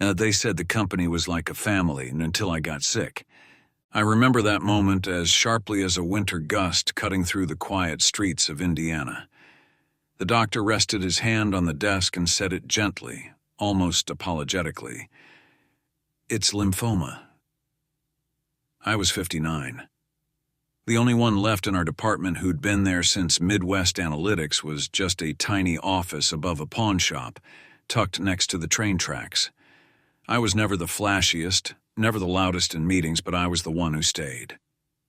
They said the company was like a family until I got sick. I remember that moment as sharply as a winter gust cutting through the quiet streets of Indiana. The doctor rested his hand on the desk and said it gently, almost apologetically. "It's lymphoma." I was 59. The only one left in our department who'd been there since Midwest Analytics was just a tiny office above a pawn shop, tucked next to the train tracks. I was never the flashiest, never the loudest in meetings, but I was the one who stayed.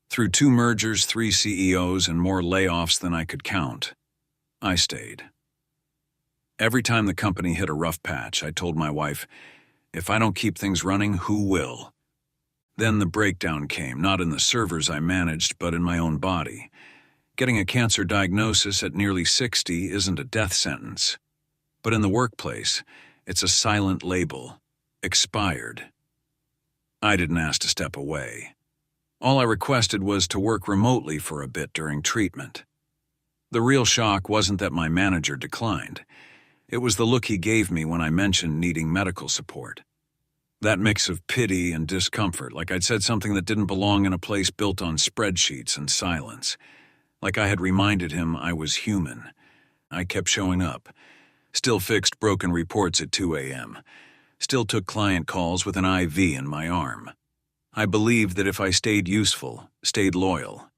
Through 2 mergers, 3 CEOs, and more layoffs than I could count, I stayed. Every time the company hit a rough patch, I told my wife, "If I don't keep things running, who will?" Then the breakdown came, not in the servers I managed, but in my own body. Getting a cancer diagnosis at nearly 60 isn't a death sentence. But in the workplace, it's a silent label. Expired. I didn't ask to step away. All I requested was to work remotely for a bit during treatment. The real shock wasn't that my manager declined. It was the look he gave me when I mentioned needing medical support. That mix of pity and discomfort, like I'd said something that didn't belong in a place built on spreadsheets and silence. Like I had reminded him I was human. I kept showing up. Still fixed broken reports at 2 a.m. Still took client calls with an IV in my arm. I believed that if I stayed useful, stayed loyal,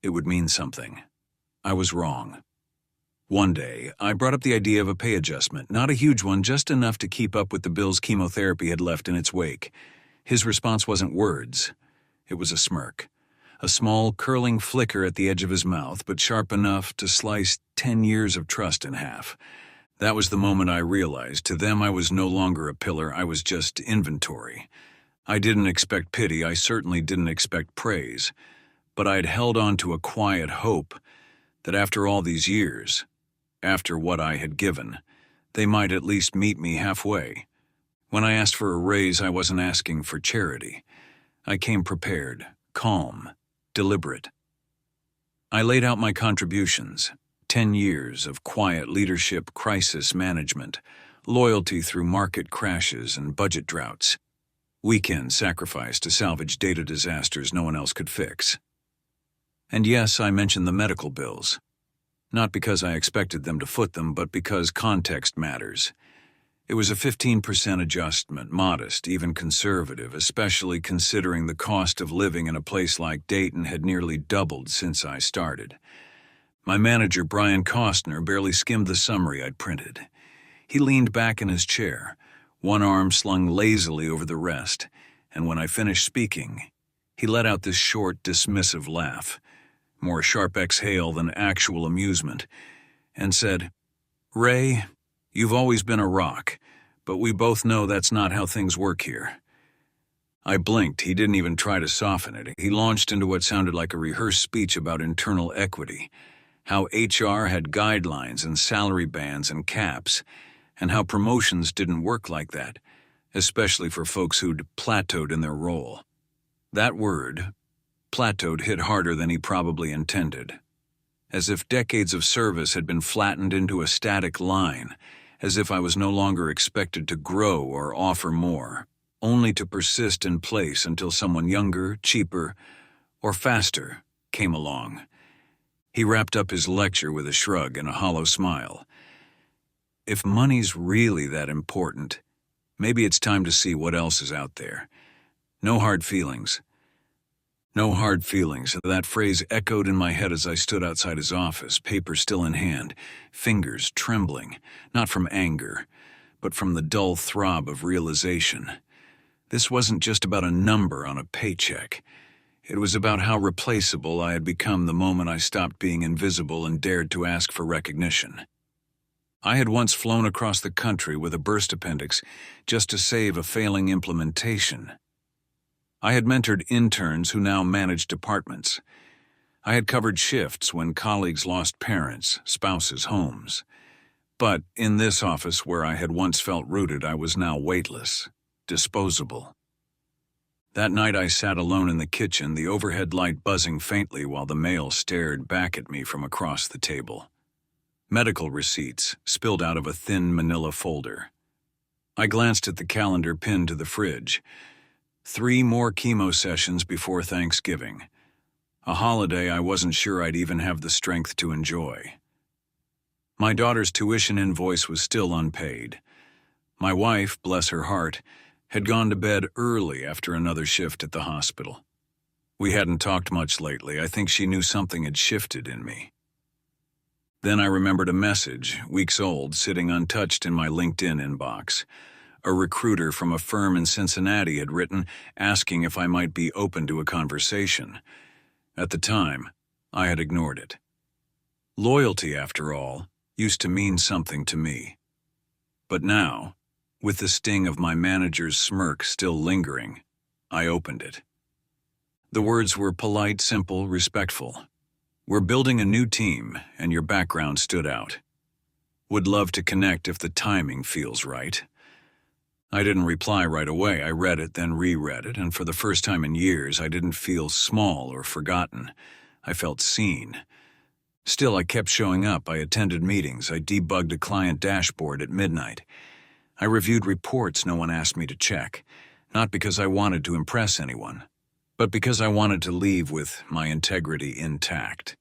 it would mean something. I was wrong. One day, I brought up the idea of a pay adjustment, not a huge one, just enough to keep up with the bills chemotherapy had left in its wake. His response wasn't words. It was a smirk. A small, curling flicker at the edge of his mouth, but sharp enough to slice 10 years of trust in half. That was the moment I realized, to them I was no longer a pillar, I was just inventory. I didn't expect pity, I certainly didn't expect praise, but I'd held on to a quiet hope that after all these years, after what I had given, they might at least meet me halfway. When I asked for a raise, I wasn't asking for charity. I came prepared, calm, deliberate. I laid out my contributions, 10 years of quiet leadership, crisis management, loyalty through market crashes and budget droughts, weekend sacrifice to salvage data disasters no one else could fix. And yes, I mentioned the medical bills. Not because I expected them to foot them, but because context matters. It was a 15% adjustment, modest, even conservative, especially considering the cost of living in a place like Dayton had nearly doubled since I started. My manager, Brian Costner, barely skimmed the summary I'd printed. He leaned back in his chair, one arm slung lazily over the rest, and when I finished speaking, he let out this short, dismissive laugh, more sharp exhale than actual amusement, and said, "Ray, you've always been a rock, but we both know that's not how things work here." I blinked. He didn't even try to soften it. He launched into what sounded like a rehearsed speech about internal equity, how HR had guidelines and salary bands and caps, and how promotions didn't work like that, especially for folks who'd plateaued in their role. That word, plateaued, hit harder than he probably intended. As if decades of service had been flattened into a static line, as if I was no longer expected to grow or offer more, only to persist in place until someone younger, cheaper, or faster came along. He wrapped up his lecture with a shrug and a hollow smile. If money's really that important, maybe it's time to see what else is out there. No hard feelings. No hard feelings. That phrase echoed in my head as I stood outside his office, paper still in hand, fingers trembling, not from anger, but from the dull throb of realization. This wasn't just about a number on a paycheck. It was about how replaceable I had become the moment I stopped being invisible and dared to ask for recognition. I had once flown across the country with a burst appendix just to save a failing implementation. I had mentored interns who now managed departments. I had covered shifts when colleagues lost parents, spouses, homes. But in this office where I had once felt rooted, I was now weightless, disposable. That night I sat alone in the kitchen, the overhead light buzzing faintly while the mail stared back at me from across the table. Medical receipts spilled out of a thin manila folder. I glanced at the calendar pinned to the fridge. 3 more chemo sessions before Thanksgiving. A holiday I wasn't sure I'd even have the strength to enjoy. My daughter's tuition invoice was still unpaid. My wife, bless her heart, had gone to bed early after another shift at the hospital. We hadn't talked much lately. I think she knew something had shifted in me. Then I remembered a message, weeks old, sitting untouched in my LinkedIn inbox. A recruiter from a firm in Cincinnati had written, asking if I might be open to a conversation. At the time, I had ignored it. Loyalty, after all, used to mean something to me. But now, with the sting of my manager's smirk still lingering, I opened it. The words were polite, simple, respectful. "We're building a new team, and your background stood out. Would love to connect if the timing feels right." I didn't reply right away. I read it, then reread it, and for the first time in years, I didn't feel small or forgotten. I felt seen. Still, I kept showing up. I attended meetings. I debugged a client dashboard at midnight. I reviewed reports no one asked me to check, not because I wanted to impress anyone, but because I wanted to leave with my integrity intact,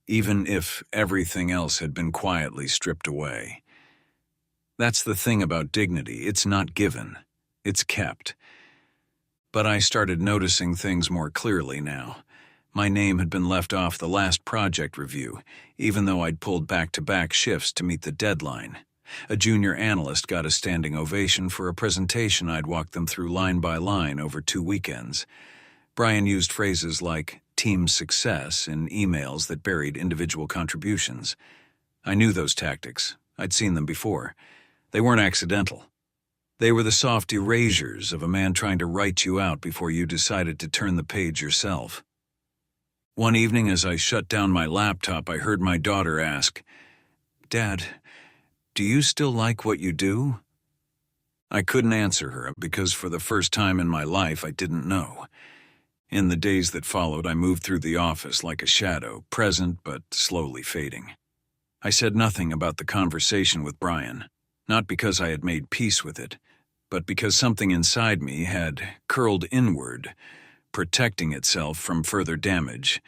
even if everything else had been quietly stripped away. That's the thing about dignity. It's not given. It's kept. But I started noticing things more clearly now. My name had been left off the last project review, even though I'd pulled back-to-back shifts to meet the deadline. A junior analyst got a standing ovation for a presentation I'd walked them through line by line over 2 weekends. Brian used phrases like team success in emails that buried individual contributions. I knew those tactics. I'd seen them before. They weren't accidental. They were the soft erasures of a man trying to write you out before you decided to turn the page yourself. One evening as I shut down my laptop, I heard my daughter ask, "Dad, do you still like what you do?" I couldn't answer her because for the first time in my life I didn't know. In the days that followed, I moved through the office like a shadow, present but slowly fading. I said nothing about the conversation with Brian, not because I had made peace with it, but because something inside me had curled inward, protecting itself from further damage.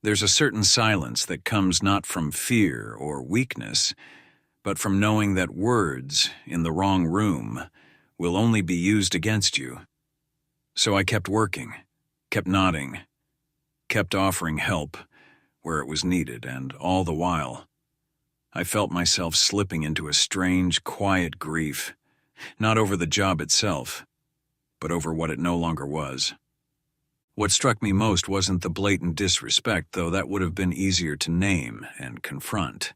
There's a certain silence that comes not from fear or weakness, but from knowing that words in the wrong room will only be used against you. So I kept working, kept nodding, kept offering help where it was needed, and all the while, I felt myself slipping into a strange, quiet grief, not over the job itself, but over what it no longer was. What struck me most wasn't the blatant disrespect, though that would have been easier to name and confront.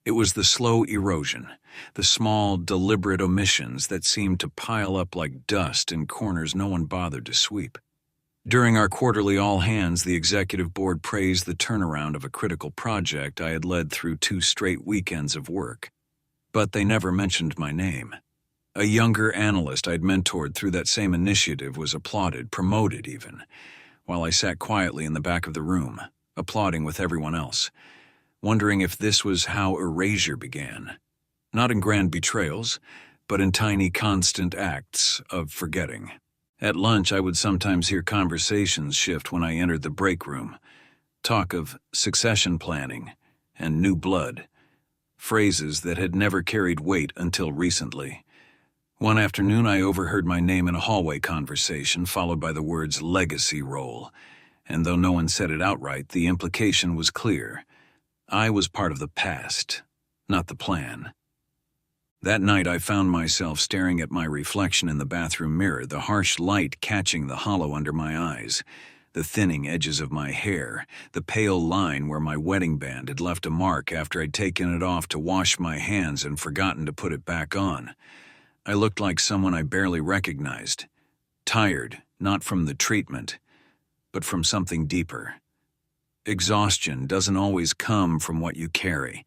It was the slow erosion, the small, deliberate omissions that seemed to pile up like dust in corners no one bothered to sweep. During our quarterly all-hands, the executive board praised the turnaround of a critical project I had led through 2 straight weekends of work. But they never mentioned my name. A younger analyst I'd mentored through that same initiative was applauded, promoted even, while I sat quietly in the back of the room, applauding with everyone else, wondering if this was how erasure began. Not in grand betrayals, but in tiny, constant acts of forgetting. At lunch, I would sometimes hear conversations shift when I entered the break room. Talk of succession planning and new blood. Phrases that had never carried weight until recently. One afternoon, I overheard my name in a hallway conversation, followed by the words legacy role. And though no one said it outright, the implication was clear. I was part of the past, not the plan. That night, I found myself staring at my reflection in the bathroom mirror, the harsh light catching the hollow under my eyes, the thinning edges of my hair, the pale line where my wedding band had left a mark after I'd taken it off to wash my hands and forgotten to put it back on. I looked like someone I barely recognized, tired, not from the treatment, but from something deeper. Exhaustion doesn't always come from what you carry.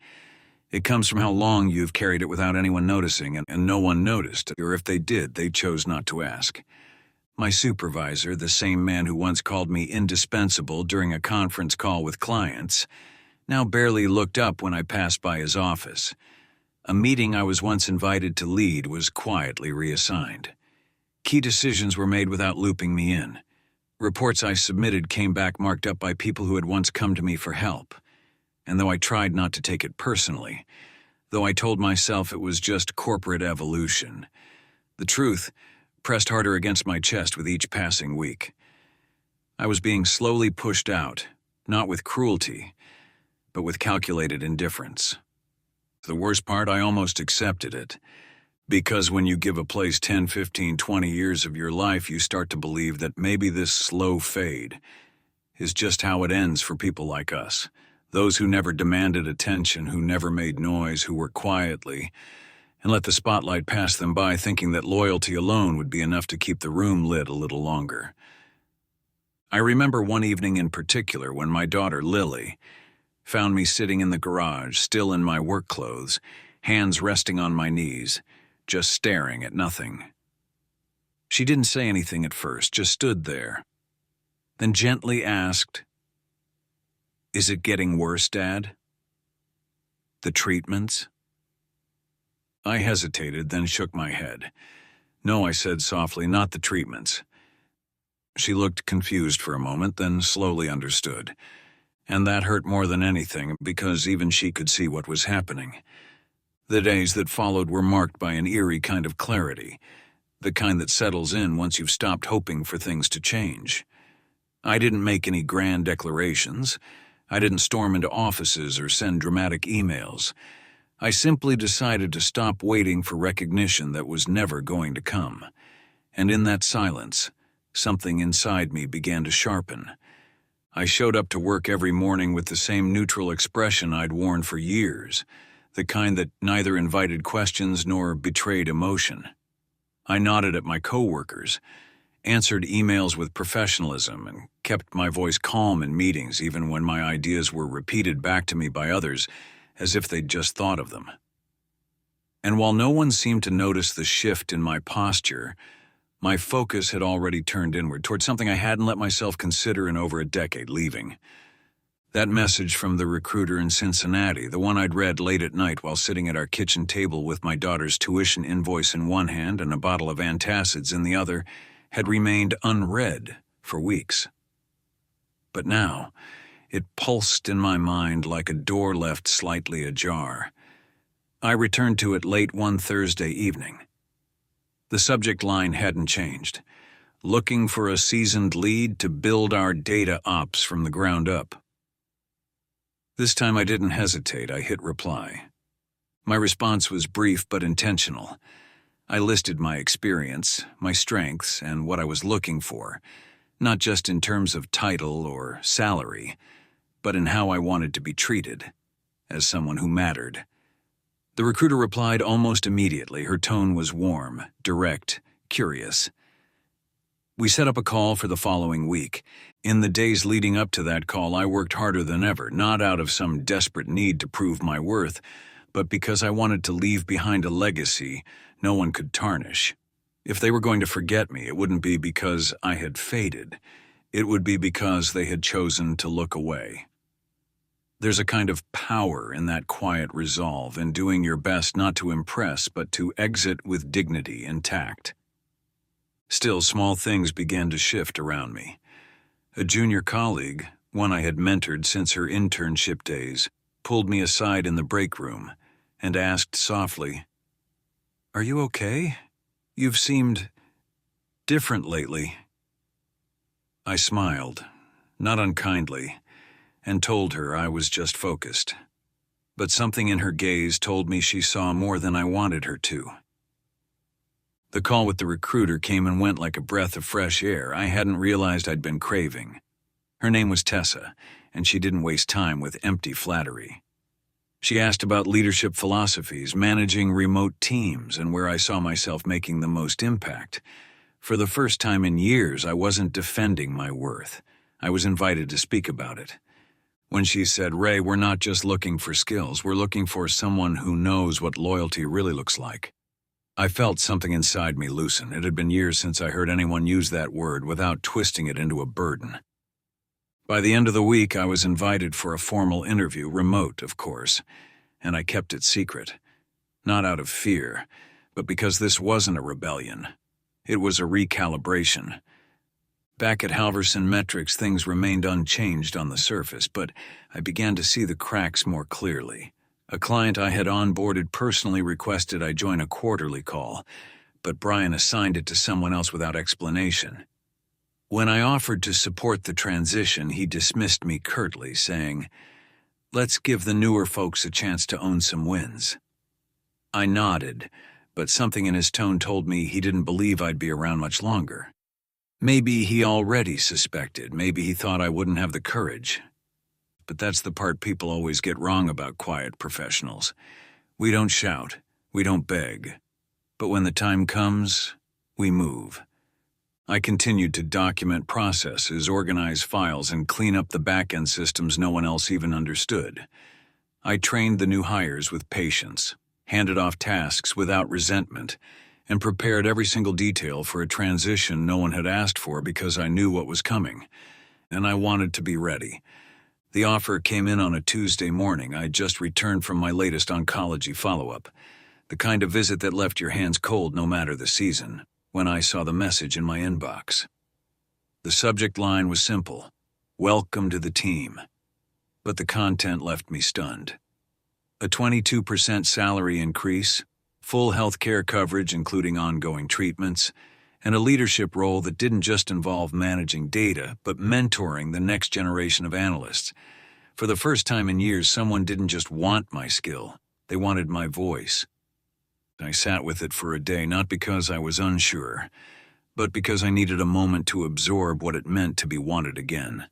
It comes from how long you've carried it without anyone noticing, and no one noticed, or if they did, they chose not to ask. My supervisor, the same man who once called me indispensable during a conference call with clients, now barely looked up when I passed by his office. A meeting I was once invited to lead was quietly reassigned. Key decisions were made without looping me in. Reports I submitted came back marked up by people who had once come to me for help. And though I tried not to take it personally, though I told myself it was just corporate evolution, the truth pressed harder against my chest with each passing week. I was being slowly pushed out, not with cruelty, but with calculated indifference. The worst part, I almost accepted it. Because when you give a place 10, 15, 20 years of your life, you start to believe that maybe this slow fade is just how it ends for people like us. Those who never demanded attention, who never made noise, who worked quietly, and let the spotlight pass them by, thinking that loyalty alone would be enough to keep the room lit a little longer. I remember one evening in particular when my daughter, Lily, found me sitting in the garage, still in my work clothes, hands resting on my knees, just staring at nothing. She didn't say anything at first, just stood there, then gently asked, "Is it getting worse, Dad? The treatments?" I hesitated, then shook my head. "No," I said softly, "not the treatments." She looked confused for a moment, then slowly understood. And that hurt more than anything, because even she could see what was happening. The days that followed were marked by an eerie kind of clarity, the kind that settles in once you've stopped hoping for things to change. I didn't make any grand declarations. I didn't storm into offices or send dramatic emails. I simply decided to stop waiting for recognition that was never going to come. And in that silence, something inside me began to sharpen. I showed up to work every morning with the same neutral expression I'd worn for years, the kind that neither invited questions nor betrayed emotion. I nodded at my coworkers, answered emails with professionalism, and kept my voice calm in meetings even when my ideas were repeated back to me by others as if they'd just thought of them. And while no one seemed to notice the shift in my posture, my focus had already turned inward toward something I hadn't let myself consider in over a decade: leaving. That message from the recruiter in Cincinnati, the one I'd read late at night while sitting at our kitchen table with my daughter's tuition invoice in one hand and a bottle of antacids in the other, had remained unread for weeks. But now, it pulsed in my mind like a door left slightly ajar. I returned to it late one Thursday evening. The subject line hadn't changed: looking for a seasoned lead to build our data ops from the ground up. This time I didn't hesitate, I hit reply. My response was brief but intentional. I listed my experience, my strengths, and what I was looking for, not just in terms of title or salary, but in how I wanted to be treated, as someone who mattered. The recruiter replied almost immediately. Her tone was warm, direct, curious. We set up a call for the following week. In the days leading up to that call, I worked harder than ever, not out of some desperate need to prove my worth, but because I wanted to leave behind a legacy no one could tarnish. If they were going to forget me, it wouldn't be because I had faded. It would be because they had chosen to look away. There's a kind of power in that quiet resolve, in doing your best not to impress, but to exit with dignity and tact. Still, small things began to shift around me. A junior colleague, one I had mentored since her internship days, pulled me aside in the break room and asked softly, "Are you okay? You've seemed different lately." I smiled, not unkindly, and told her I was just focused. But something in her gaze told me she saw more than I wanted her to. The call with the recruiter came and went like a breath of fresh air I hadn't realized I'd been craving. Her name was Tessa, and she didn't waste time with empty flattery. She asked about leadership philosophies, managing remote teams, and where I saw myself making the most impact. For the first time in years, I wasn't defending my worth. I was invited to speak about it. When she said, "Ray, we're not just looking for skills, we're looking for someone who knows what loyalty really looks like," I felt something inside me loosen. It had been years since I heard anyone use that word without twisting it into a burden. By the end of the week, I was invited for a formal interview, remote, of course, and I kept it secret. not out of fear, but because this wasn't a rebellion. It was a recalibration. Back at Halverson Metrics, things remained unchanged on the surface, but I began to see the cracks more clearly. A client I had onboarded personally requested I join a quarterly call, but Brian assigned it to someone else without explanation. When I offered to support the transition, he dismissed me curtly, saying, "Let's give the newer folks a chance to own some wins." I nodded, but something in his tone told me he didn't believe I'd be around much longer. Maybe he already suspected, maybe he thought I wouldn't have the courage. But that's the part people always get wrong about quiet professionals. We don't shout, we don't beg. But when the time comes, we move. I continued to document processes, organize files, and clean up the back-end systems no one else even understood. I trained the new hires with patience, handed off tasks without resentment, and prepared every single detail for a transition no one had asked for because I knew what was coming, and I wanted to be ready. The offer came in on a Tuesday morning. I just returned from my latest oncology follow-up, the kind of visit that left your hands cold no matter the season, when I saw the message in my inbox. The subject line was simple: "Welcome to the team." But the content left me stunned. A 22% salary increase, full health care coverage including ongoing treatments, and a leadership role that didn't just involve managing data, but mentoring the next generation of analysts. For the first time in years, someone didn't just want my skill, they wanted my voice. I sat with it for a day, not because I was unsure, but because I needed a moment to absorb what it meant to be wanted again.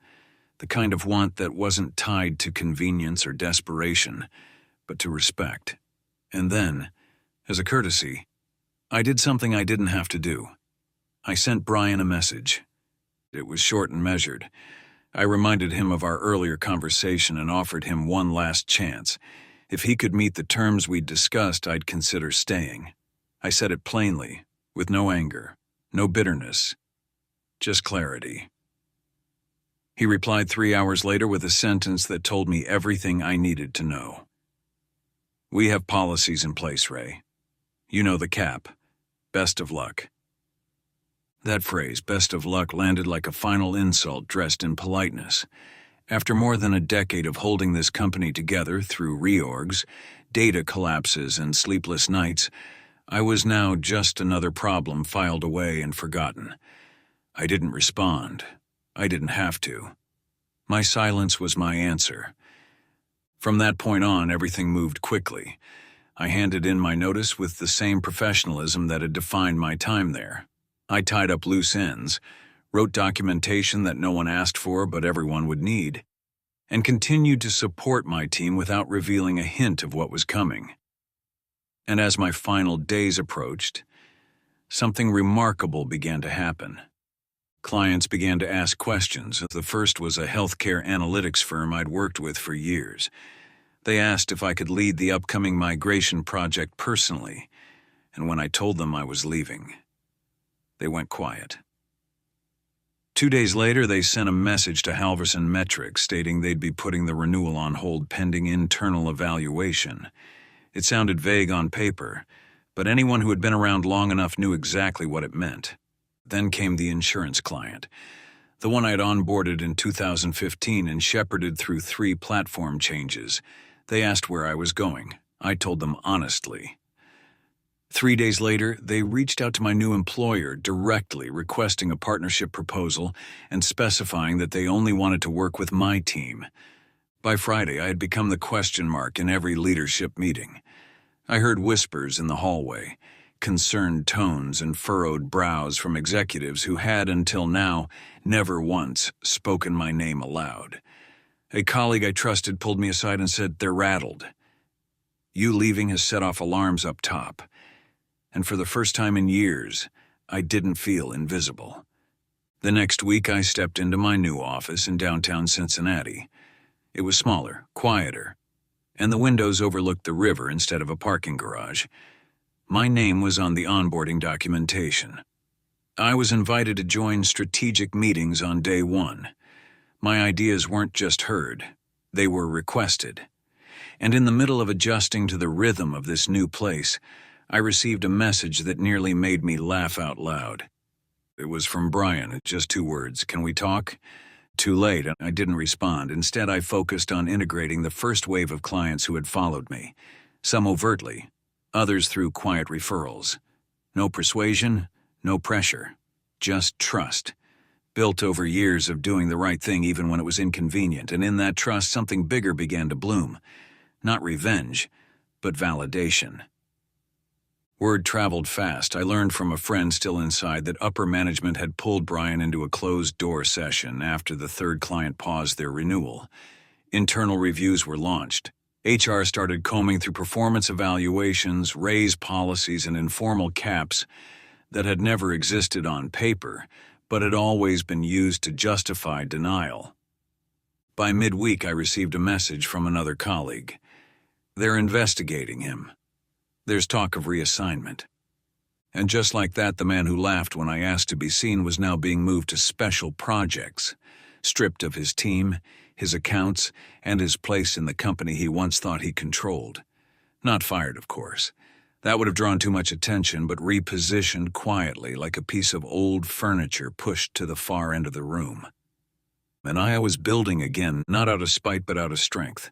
The kind of want that wasn't tied to convenience or desperation, but to respect. And then, as a courtesy, I did something I didn't have to do. I sent Brian a message. It was short and measured. I reminded him of our earlier conversation and offered him one last chance. If he could meet the terms we'd discussed, I'd consider staying. I said it plainly, with no anger, no bitterness, just clarity. He replied 3 hours later with a sentence that told me everything I needed to know. "We have policies in place, Ray. You know the cap. Best of luck." That phrase, "best of luck," landed like a final insult dressed in politeness. After more than a decade of holding this company together through reorgs, data collapses, and sleepless nights, I was now just another problem filed away and forgotten. I didn't respond. I didn't have to. My silence was my answer. From that point on, everything moved quickly. I handed in my notice with the same professionalism that had defined my time there. I tied up loose ends, wrote documentation that no one asked for but everyone would need, and continued to support my team without revealing a hint of what was coming. And as my final days approached, something remarkable began to happen. Clients began to ask questions. The first was a healthcare analytics firm I'd worked with for years. They asked if I could lead the upcoming migration project personally, and when I told them I was leaving, they went quiet. 2 days later, they sent a message to Halverson Metrics stating they'd be putting the renewal on hold pending internal evaluation. It sounded vague on paper, but anyone who had been around long enough knew exactly what it meant. Then came the insurance client, the one I had onboarded in 2015 and shepherded through 3 platform changes. They asked where I was going. I told them honestly. 3 days later, they reached out to my new employer directly, requesting a partnership proposal and specifying that they only wanted to work with my team. By Friday, I had become the question mark in every leadership meeting. I heard whispers in the hallway, concerned tones and furrowed brows from executives who had, until now, never once spoken my name aloud. A colleague I trusted pulled me aside and said, "They're rattled. You leaving has set off alarms up top." And for the first time in years, I didn't feel invisible. The next week, I stepped into my new office in downtown Cincinnati. It was smaller, quieter, and the windows overlooked the river instead of a parking garage. My name was on the onboarding documentation. I was invited to join strategic meetings on day 1. My ideas weren't just heard, they were requested. And in the middle of adjusting to the rhythm of this new place, I received a message that nearly made me laugh out loud. It was from Brian, just 2 words, "Can we talk?" Too late, I didn't respond. Instead, I focused on integrating the first wave of clients who had followed me, some overtly, others through quiet referrals. No persuasion, no pressure, just trust, built over years of doing the right thing even when it was inconvenient, and in that trust something bigger began to bloom. Not revenge, but validation. Word traveled fast. I learned from a friend still inside that upper management had pulled Brian into a closed-door session after the 3rd client paused their renewal. Internal reviews were launched. HR started combing through performance evaluations, raise policies, and informal caps that had never existed on paper, but had always been used to justify denial. By midweek, I received a message from another colleague. They're investigating him. There's talk of reassignment. And just like that, the man who laughed when I asked to be seen was now being moved to special projects, stripped of his team, his accounts, and his place in the company he once thought he controlled. Not fired, of course. That would have drawn too much attention, but repositioned quietly like a piece of old furniture pushed to the far end of the room. And I was building again, not out of spite but out of strength.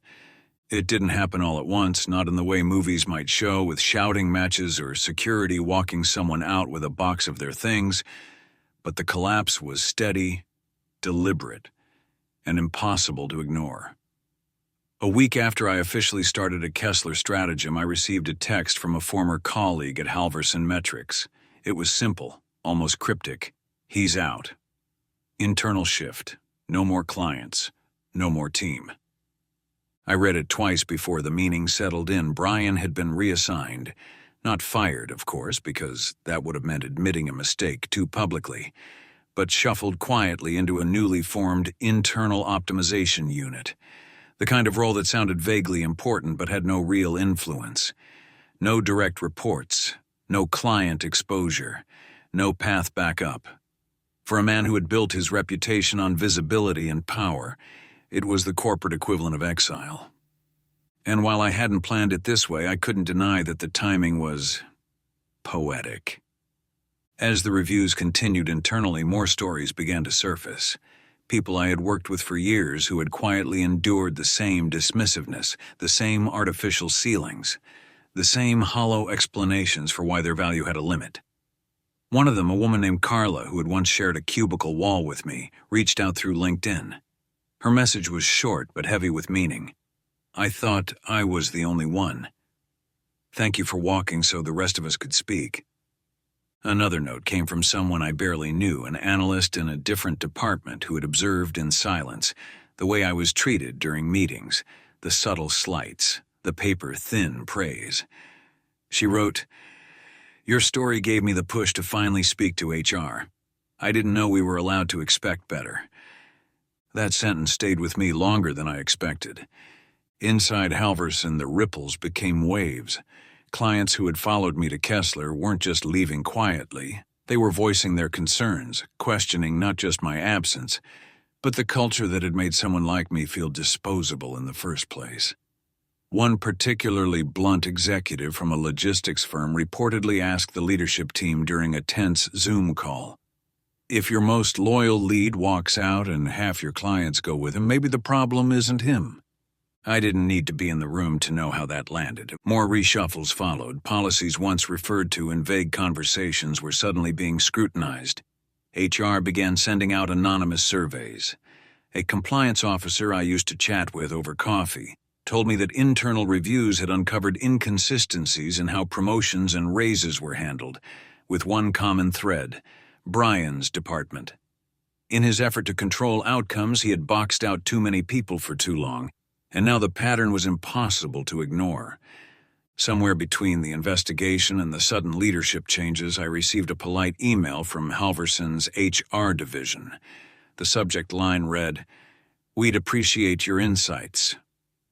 It didn't happen all at once, not in the way movies might show, with shouting matches or security walking someone out with a box of their things, but the collapse was steady, deliberate, and impossible to ignore. A week after I officially started at Kessler Stratagem, I received a text from a former colleague at Halverson Metrics. It was simple, almost cryptic. He's out. Internal shift. No more clients. No more team. I read it twice before the meaning settled in. Brian had been reassigned. Not fired, of course, because that would have meant admitting a mistake too publicly, but shuffled quietly into a newly formed internal optimization unit. The kind of role that sounded vaguely important but had no real influence. No direct reports, no client exposure, no path back up. For a man who had built his reputation on visibility and power, it was the corporate equivalent of exile. And while I hadn't planned it this way, I couldn't deny that the timing was poetic. As the reviews continued internally, more stories began to surface. People I had worked with for years who had quietly endured the same dismissiveness, the same artificial ceilings, the same hollow explanations for why their value had a limit. One of them, a woman named Carla, who had once shared a cubicle wall with me, reached out through LinkedIn. Her message was short but heavy with meaning. I thought I was the only one. Thank you for walking so the rest of us could speak. Another note came from someone I barely knew, an analyst in a different department who had observed in silence the way I was treated during meetings, the subtle slights, the paper-thin praise. She wrote, "Your story gave me the push to finally speak to HR. I didn't know we were allowed to expect better." That sentence stayed with me longer than I expected. Inside Halverson, the ripples became waves. Clients who had followed me to Kessler weren't just leaving quietly. They were voicing their concerns, questioning not just my absence, but the culture that had made someone like me feel disposable in the first place. One particularly blunt executive from a logistics firm reportedly asked the leadership team during a tense Zoom call, "If your most loyal lead walks out and half your clients go with him, maybe the problem isn't him." I didn't need to be in the room to know how that landed. More reshuffles followed. Policies once referred to in vague conversations were suddenly being scrutinized. HR began sending out anonymous surveys. A compliance officer I used to chat with over coffee told me that internal reviews had uncovered inconsistencies in how promotions and raises were handled, with one common thread: Brian's department. In his effort to control outcomes, he had boxed out too many people for too long, and now the pattern was impossible to ignore. Somewhere between the investigation and the sudden leadership changes, I received a polite email from Halverson's HR division. The subject line read, "We'd appreciate your insights."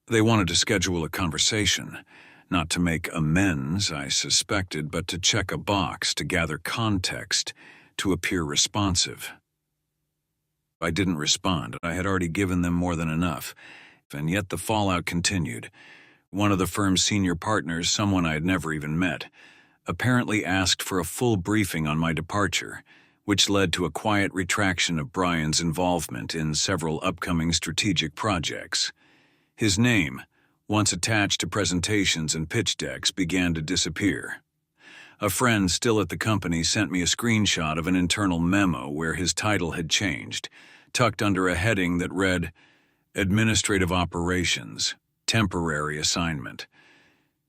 They wanted to schedule a conversation, not to make amends, I suspected, but to check a box, to gather context, to appear responsive. I didn't respond. I had already given them more than enough. And yet the fallout continued. one of the firm's senior partners, someone I had never even met, apparently asked for a full briefing on my departure, which led to a quiet retraction of Brian's involvement in several upcoming strategic projects. His name, once attached to presentations and pitch decks, began to disappear. A friend still at the company sent me a screenshot of an internal memo where his title had changed, tucked under a heading that read, Administrative Operations, Temporary Assignment.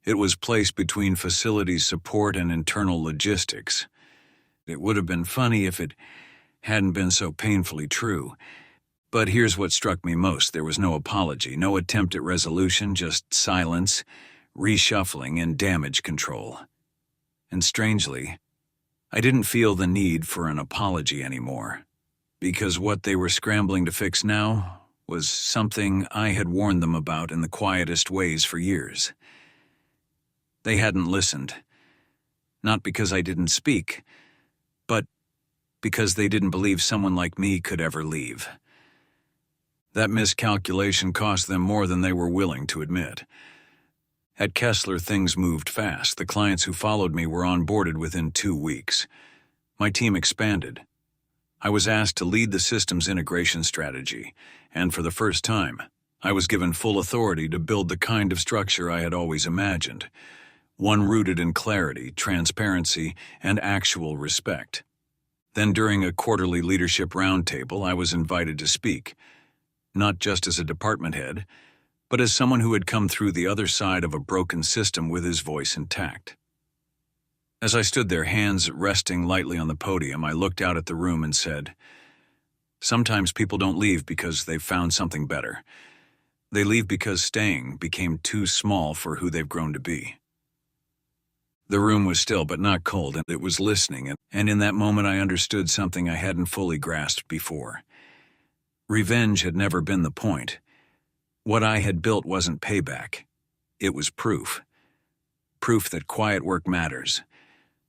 It was placed between facilities support and internal logistics. It would have been funny if it hadn't been so painfully true. But here's what struck me most. There was no apology, no attempt at resolution, just silence, reshuffling, and damage control. And strangely, I didn't feel the need for an apology anymore, because what they were scrambling to fix now was something I had warned them about in the quietest ways for years. They hadn't listened, not because I didn't speak, but because they didn't believe someone like me could ever leave. That miscalculation cost them more than they were willing to admit. At Kessler, things moved fast. The clients who followed me were onboarded within 2 weeks. My team expanded. I was asked to lead the systems integration strategy, and for the first time, I was given full authority to build the kind of structure I had always imagined, one rooted in clarity, transparency, and actual respect. Then during a quarterly leadership roundtable, I was invited to speak, not just as a department head, but as someone who had come through the other side of a broken system with his voice intact. As I stood there, hands resting lightly on the podium, I looked out at the room and said, sometimes people don't leave because they've found something better. They leave because staying became too small for who they've grown to be. The room was still but not cold, and it was listening, and in that moment I understood something I hadn't fully grasped before. Revenge had never been the point. What I had built wasn't payback. It was proof. Proof that quiet work matters,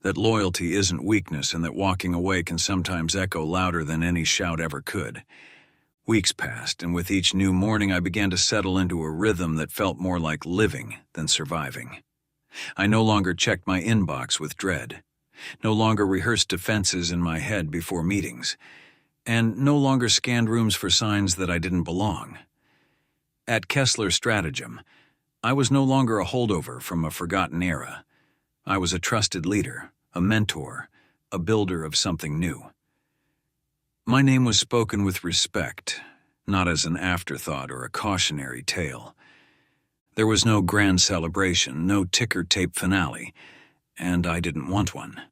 that loyalty isn't weakness, and that walking away can sometimes echo louder than any shout ever could. Weeks passed, and with each new morning I began to settle into a rhythm that felt more like living than surviving. I no longer checked my inbox with dread, no longer rehearsed defenses in my head before meetings, and no longer scanned rooms for signs that I didn't belong. At Kessler Stratagem, I was no longer a holdover from a forgotten era. I was a trusted leader, a mentor, a builder of something new. My name was spoken with respect, not as an afterthought or a cautionary tale. There was no grand celebration, no ticker-tape finale, and I didn't want one.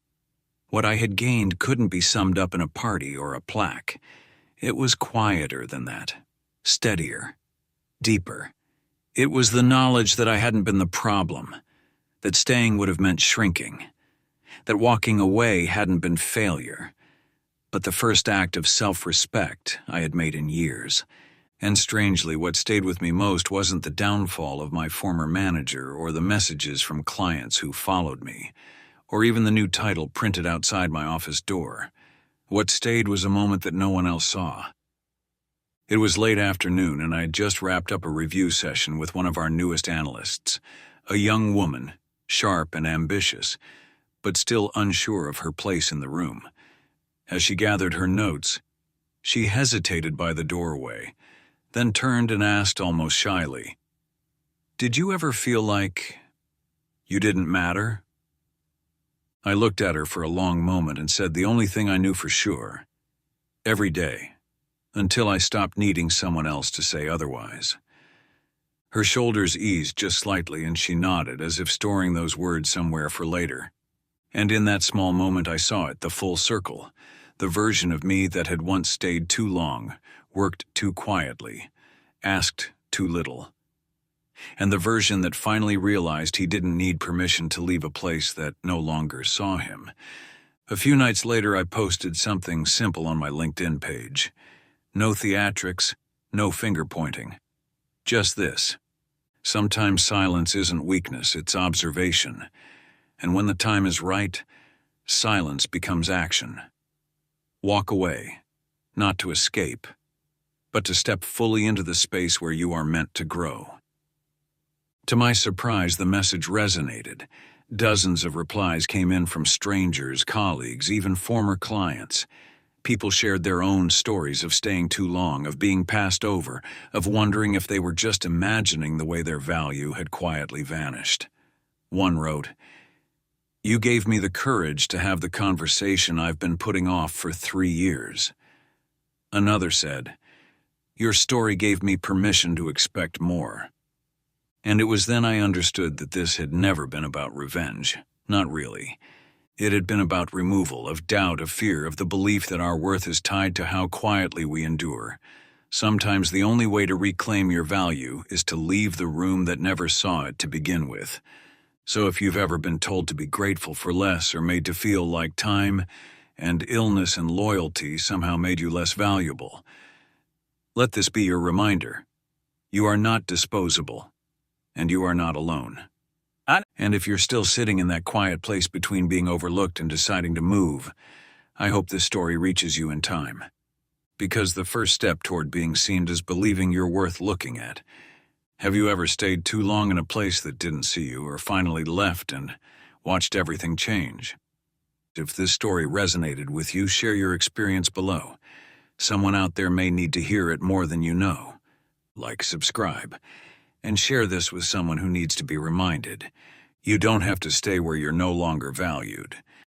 What I had gained couldn't be summed up in a party or a plaque. It was quieter than that, steadier, deeper. It was the knowledge that I hadn't been the problem, that staying would have meant shrinking, that walking away hadn't been failure, but the first act of self-respect I had made in years. And strangely, what stayed with me most wasn't the downfall of my former manager or the messages from clients who followed me, or even the new title printed outside my office door. What stayed was a moment that no one else saw. It was late afternoon, and I had just wrapped up a review session with one of our newest analysts, a young woman, sharp and ambitious, but still unsure of her place in the room. As she gathered her notes, she hesitated by the doorway, then turned and asked almost shyly, "Did you ever feel like you didn't matter?" I looked at her for a long moment and said the only thing I knew for sure, every day, until I stopped needing someone else to say otherwise. Her shoulders eased just slightly and she nodded as if storing those words somewhere for later. And in that small moment I saw it, the full circle, the version of me that had once stayed too long, worked too quietly, asked too little. And the version that finally realized he didn't need permission to leave a place that no longer saw him. A few nights later I posted something simple on my LinkedIn page. No theatrics, no finger-pointing. Just this. Sometimes silence isn't weakness, it's observation. And when the time is right, silence becomes action. Walk away, not to escape, but to step fully into the space where you are meant to grow. To my surprise, the message resonated. Dozens of replies came in from strangers, colleagues, even former clients. People shared their own stories of staying too long, of being passed over, of wondering if they were just imagining the way their value had quietly vanished. One wrote, "You gave me the courage to have the conversation I've been putting off for 3 years." Another said, "Your story gave me permission to expect more." And it was then I understood that this had never been about revenge. Not really. It had been about removal of doubt, of fear, of the belief that our worth is tied to how quietly we endure. Sometimes the only way to reclaim your value is to leave the room that never saw it to begin with. So if you've ever been told to be grateful for less, or made to feel like time and illness and loyalty somehow made you less valuable, let this be your reminder. You are not disposable, and you are not alone. And if you're still sitting in that quiet place between being overlooked and deciding to move, I hope this story reaches you in time. Because the first step toward being seen is believing you're worth looking at. Have you ever stayed too long in a place that didn't see you, or finally left and watched everything change? If this story resonated with you, share your experience below. Someone out there may need to hear it more than you know. Like, subscribe, and share this with someone who needs to be reminded. You don't have to stay where you're no longer valued.